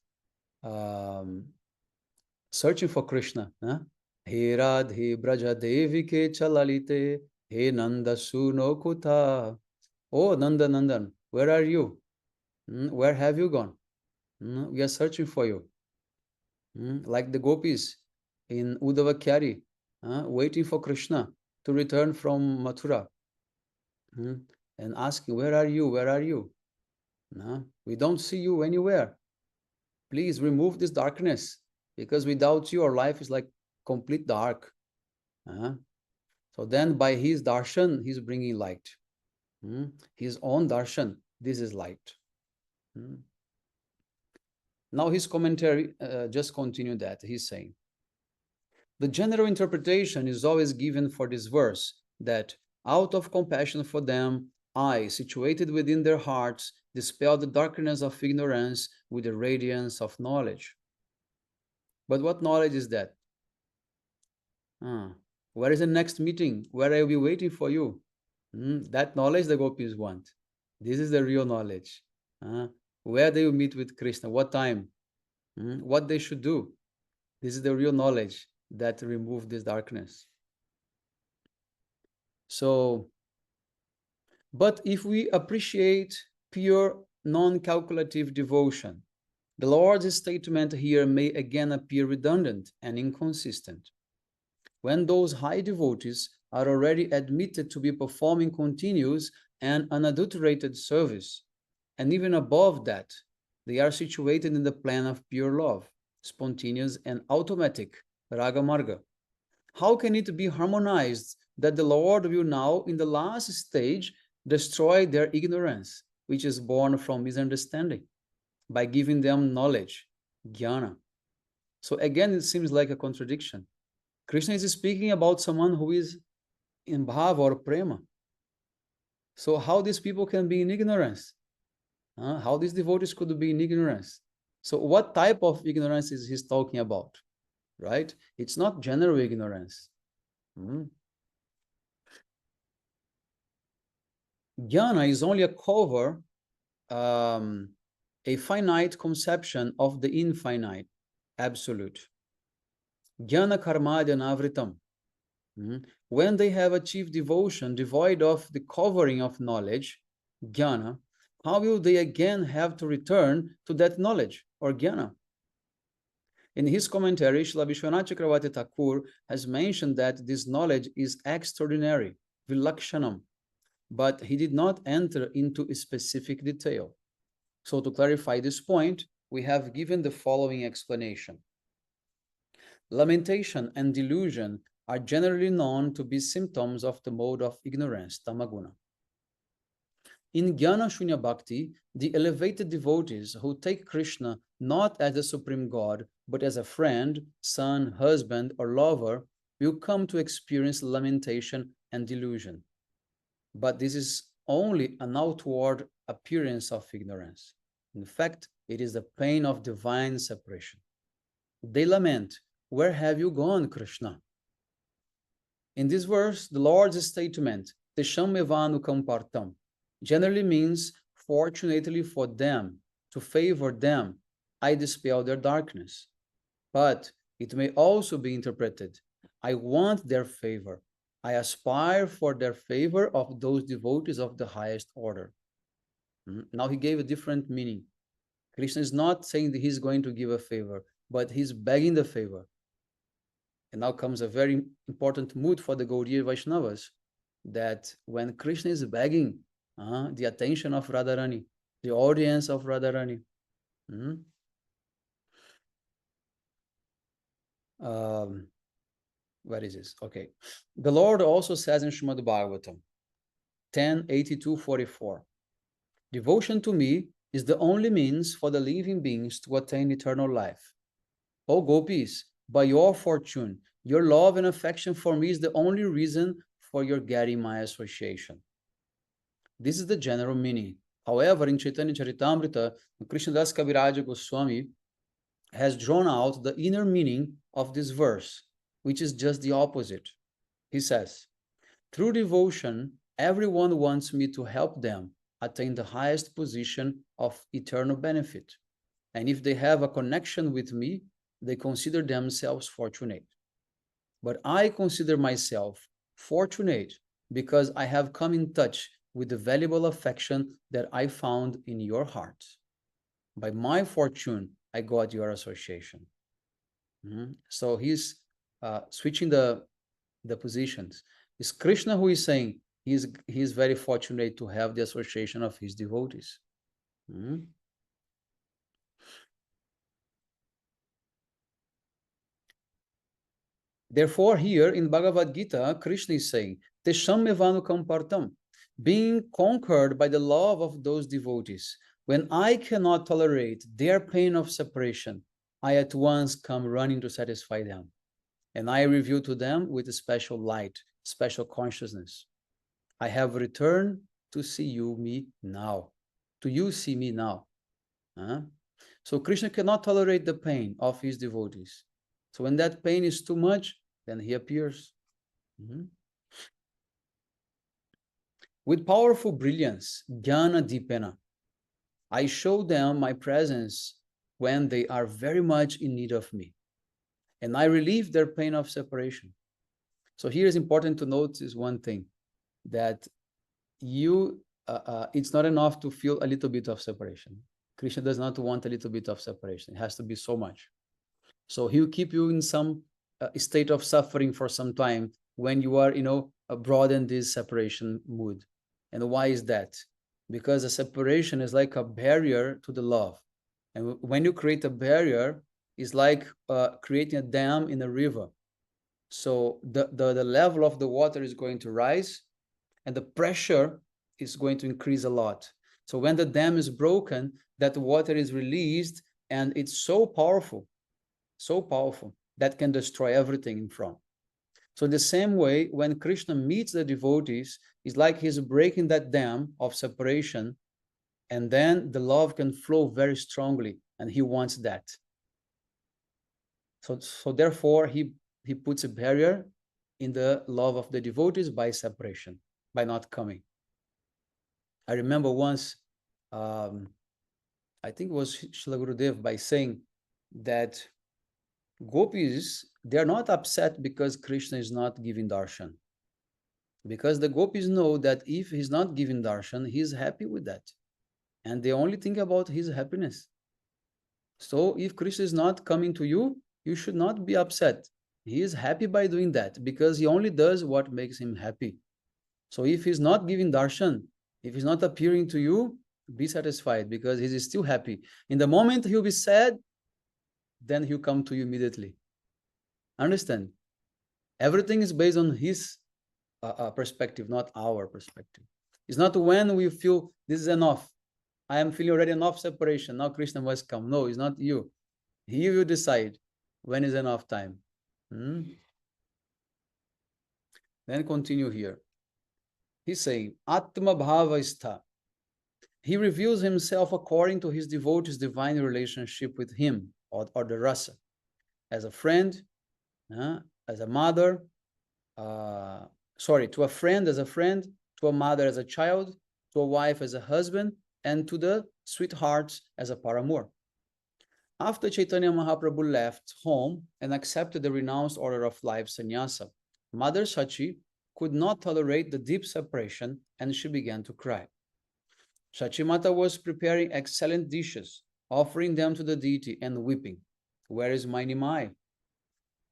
searching for Krishna. He Radhe Braja Devi ke chalalite, he Nanda Suno Kuta. Oh, Nanda Nandan, where are you? Where have you gone? We are searching for you. Like the gopis in Uddhava Kyari, waiting for Krishna to return from Mathura, and asking, where are you? Where are you? We don't see you anywhere. Please remove this darkness, because without you, our life is like complete dark. So then by his darshan, he's bringing light. His own darshan, this is light. Now his commentary just continue that. He's saying, the general interpretation is always given for this verse that out of compassion for them, I, situated within their hearts, dispel the darkness of ignorance with the radiance of knowledge. But what knowledge is that? Where is the next meeting? Where I will be waiting for you? That knowledge the gopis want. This is the real knowledge. Where they will meet with Krishna, what time, what they should do. This is the real knowledge that remove this darkness. So, but if we appreciate pure non-calculative devotion, the Lord's statement here may again appear redundant and inconsistent. When those high devotees are already admitted to be performing continuous and unadulterated service, and even above that, they are situated in the plan of pure love, spontaneous and automatic, raga marga. How can it be harmonized that the Lord will now, in the last stage, destroy their ignorance, which is born from misunderstanding, by giving them knowledge, jnana? So again, it seems like a contradiction. Krishna is speaking about someone who is in bhava or prema. So how these people can be in ignorance? How these devotees could be in ignorance? So what type of ignorance is he talking about? Right? It's not general ignorance. Jnana is only a cover, a finite conception of the infinite, absolute. Jnana karmadya navritam. When they have achieved devotion devoid of the covering of knowledge, jnana, how will they again have to return to that knowledge or jnana? In his commentary, Srila Vishwanath Chakravarti Thakur has mentioned that this knowledge is extraordinary, vilakshanam, but he did not enter into a specific detail. So to clarify this point, we have given the following explanation. Lamentation and delusion are generally known to be symptoms of the mode of ignorance, tamaguna. In Jnana Shunya Bhakti, the elevated devotees who take Krishna not as the Supreme God, but as a friend, son, husband, or lover, will come to experience lamentation and delusion. But this is only an outward appearance of ignorance. In fact, it is the pain of divine separation. They lament, where have you gone, Krishna? In this verse, the Lord's statement, Tesham evanu kampartam, generally means, fortunately for them, to favor them, I dispel their darkness. But it may also be interpreted, I want their favor. I aspire for their favor of those devotees of the highest order. Now he gave a different meaning. Krishna is not saying that he's going to give a favor, but he's begging the favor. And now comes a very important mood for the Gaudiya Vaishnavas, that when Krishna is begging the attention of Radharani, the audience of Radharani, where is this? Okay. The Lord also says in Srimad Bhagavatam 10:82-44, devotion to me is the only means for the living beings to attain eternal life. O gopis, by your fortune, your love and affection for me is the only reason for your getting my association. This is the general meaning. However, in Chaitanya Charitamrita, Krishnadas Kaviraja Goswami has drawn out the inner meaning of this verse, which is just the opposite. He says, through devotion, everyone wants me to help them attain the highest position of eternal benefit. And if they have a connection with me, they consider themselves fortunate. But I consider myself fortunate because I have come in touch with the valuable affection that I found in your heart. By my fortune, I got your association. So he's switching the positions. It's Krishna who is saying he's very fortunate to have the association of his devotees. Therefore, here in Bhagavad-gita, Krishna is saying, Tesham mevanu kampartam, being conquered by the love of those devotees. When I cannot tolerate their pain of separation, I at once come running to satisfy them. And I reveal to them with a special light, special consciousness. I have returned to see you, me now. To you, see me now. So Krishna cannot tolerate the pain of his devotees. So when that pain is too much, then he appears. With powerful brilliance, jnana dipena, I show them my presence when they are very much in need of me. And I relieve their pain of separation. So here is important to notice one thing, that it's not enough to feel a little bit of separation. Krishna does not want a little bit of separation. It has to be so much. So he'll keep you in some state of suffering for some time when you are, abroad in this separation mood. And why is that? Because a separation is like a barrier to the love. And when you create a barrier, it's like creating a dam in a river. So the level of the water is going to rise and the pressure is going to increase a lot. So when the dam is broken, that water is released and it's so powerful that can destroy everything in front. So the same way, when Krishna meets the devotees, it's like he's breaking that dam of separation, and then the love can flow very strongly, and he wants that. So therefore, he puts a barrier in the love of the devotees by separation, by not coming. I remember once, I think it was Srila Gurudev, by saying that gopis, they're not upset because Krishna is not giving darshan. Because the gopis know that if he's not giving darshan, he's happy with that. And they only think about his happiness. So if Krishna is not coming to you, you should not be upset. He is happy by doing that because he only does what makes him happy. So if he's not giving darshan, if he's not appearing to you, be satisfied because he is still happy. In the moment he'll be sad, then he'll come to you immediately. Understand? Everything is based on his perspective, not our perspective. It's not when we feel this is enough. I am feeling already enough separation. Now Krishna must come. No, it's not you. He will decide when is enough time. Then continue here. He's saying, Atma Bhavaistha. He reveals himself according to his devotee's divine relationship with him, or the rasa, as a friend, as a mother, to a friend as a friend, to a mother as a child, to a wife as a husband, and to the sweethearts as a paramour. After Chaitanya Mahaprabhu left home and accepted the renounced order of life sannyasa, Mother Sachi could not tolerate the deep separation and she began to cry. Sachi Mata was preparing excellent dishes, offering them to the deity and weeping. Where is my Nimai?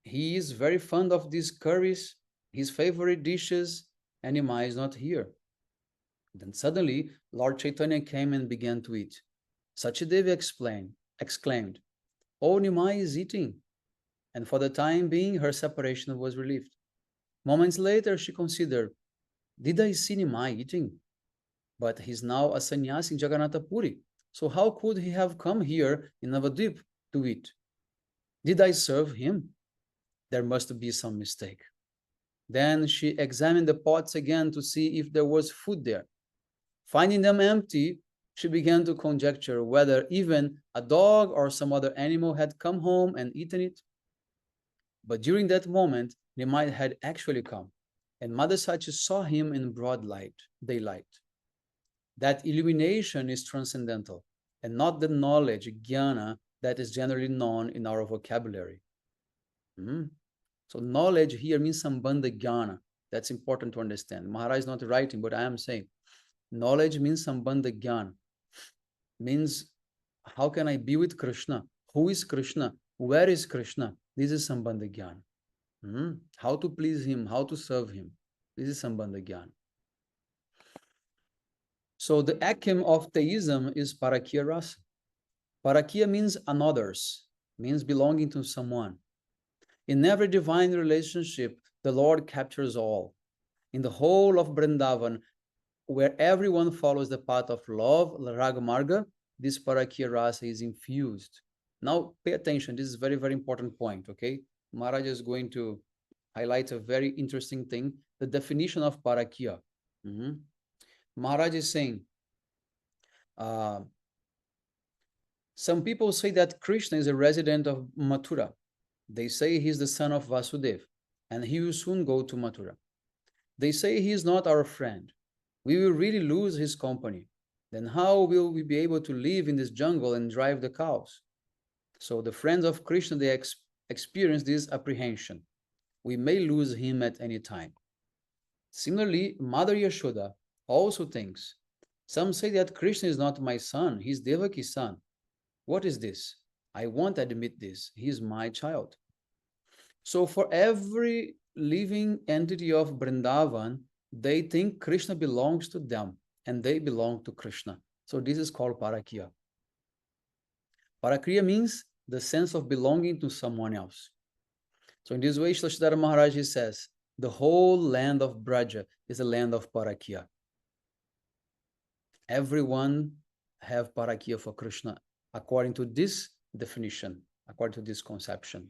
He is very fond of these curries, his favorite dishes, and Nimai is not here. Then suddenly, Lord Chaitanya came and began to eat. Sachidevi exclaimed, "Oh, Nimai is eating." And for the time being, her separation was relieved. Moments later, she considered, did I see Nimai eating? But he's now a sannyasi in Jagannatha Puri. So how could he have come here in Navadvip to eat? Did I serve him? There must be some mistake. Then she examined the pots again to see if there was food there. Finding them empty, she began to conjecture whether even a dog or some other animal had come home and eaten it. But during that moment, Nimai had actually come, and Mother Sachi saw him in broad daylight. That illumination is transcendental, and not the knowledge, jnana, that is generally known in our vocabulary. So knowledge here means sambandha jnana. That's important to understand. Maharaj is not writing, but I am saying. Knowledge means sambandha jnana. Means how can I be with Krishna? Who is Krishna? Where is Krishna? This is sambandha jnana. How to please him, how to serve him. This is sambandha jnana. So the acme of theism is parakya rasa. Parakya means another's, means belonging to someone. In every divine relationship, the Lord captures all. In the whole of Vrindavan, where everyone follows the path of love, raga marga, this parakya rasa is infused. Now, pay attention. This is a very, very important point, okay? Maharaj is going to highlight a very interesting thing, the definition of parakya. Maharaj is saying, some people say that Krishna is a resident of Mathura. They say he is the son of Vasudev, and he will soon go to Mathura. They say he is not our friend. We will really lose his company. Then how will we be able to live in this jungle and drive the cows? So the friends of Krishna, they experience this apprehension. We may lose him at any time. Similarly, Mother Yashoda also thinks, some say that Krishna is not my son, he is Devaki's son. What is this? I won't admit this. He is my child. So for every living entity of Vrindavan, they think Krishna belongs to them and they belong to Krishna. So this is called parakya. Parakya means the sense of belonging to someone else. So in this way, Shlashidhara Maharaj says, the whole land of Braja is a land of parakya. Everyone have parakya for Krishna according to this definition, according to this conception.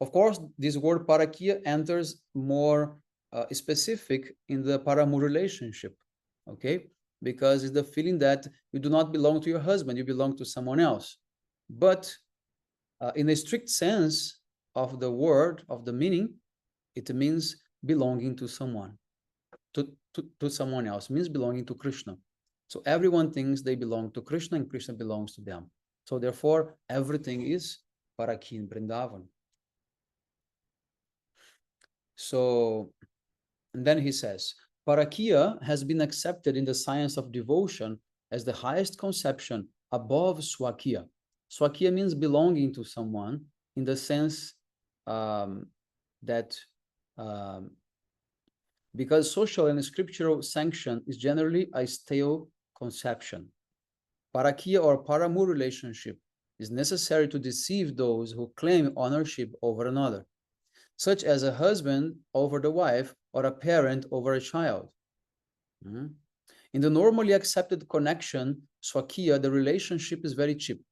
Of course, this word parakya enters more specific in the paramour relationship, okay? Because it's the feeling that you do not belong to your husband, you belong to someone else. But in a strict sense of the word, of the meaning, it means belonging to someone, to someone else, means belonging to Krishna. So everyone thinks they belong to Krishna and Krishna belongs to them. So therefore, everything is parakya in Vrindavan. So, and then he says, parakya has been accepted in the science of devotion as the highest conception above swakya. Swakya means belonging to someone in the sense that because social and scriptural sanction is generally a stale conception. Parakya or paramour relationship is necessary to deceive those who claim ownership over another, such as a husband over the wife or a parent over a child. In the normally accepted connection, swakya, the relationship is very cheap.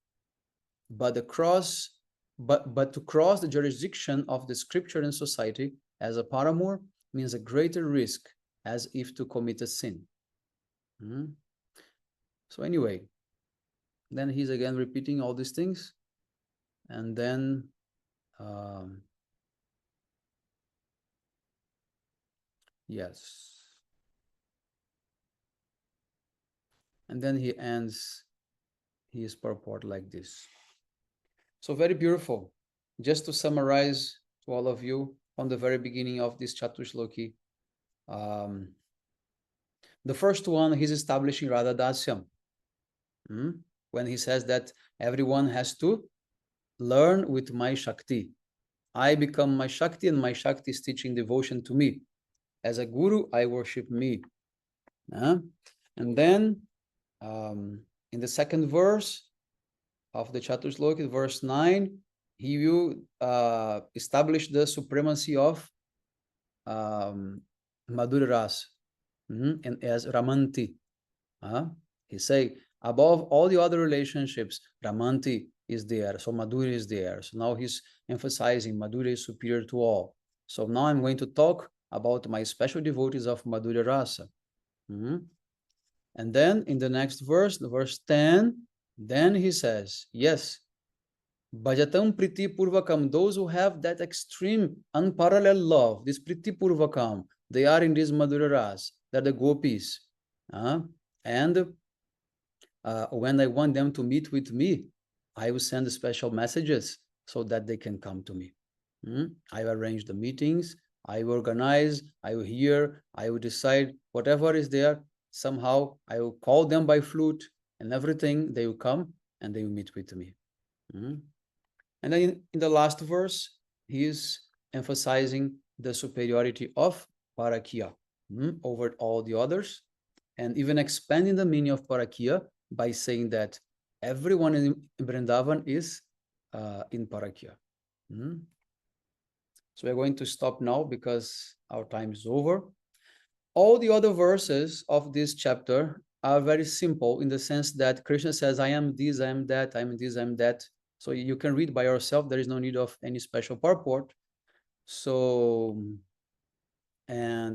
But to cross the jurisdiction of the scripture and society as a paramour means a greater risk, as if to commit a sin. So anyway, then he's again repeating all these things, and then yes. And then he ends his purport like this. So very beautiful. Just to summarize to all of you from the very beginning of this Chatushloki, the first one, he's establishing Radha Dasyam. When he says that everyone has to learn with my Shakti. I become my Shakti and my Shakti is teaching devotion to me. As a guru, I worship me. And then in the second verse of the Chatushloki, verse 9, he will establish the supremacy of Madhura Rasa and as Ramanti. He say, above all the other relationships, Ramanti is there, so Madhura is there. So now he's emphasizing Madhura is superior to all. So now I'm going to talk about my special devotees of Madhurya Rasa. And then in the next verse, verse 10, then he says, yes, Bhajatam Priti Purvakam, those who have that extreme unparalleled love, this Priti Purvakam, they are in this Madhurya Rasa, they're the gopis. And when I want them to meet with me, I will send special messages so that they can come to me. I will arrange the meetings, I will organize, I will hear, I will decide whatever is there. Somehow I will call them by flute and everything, they will come and they will meet with me. And then in the last verse, he is emphasizing the superiority of Parakya over all the others, and even expanding the meaning of Parakya by saying that everyone in Vrindavan is in Parakya. So we're going to stop now because our time is over. All the other verses of this chapter are very simple in the sense that Krishna says, I am this, I am that, I am this, I am that. So you can read by yourself. There is no need of any special purport. So, and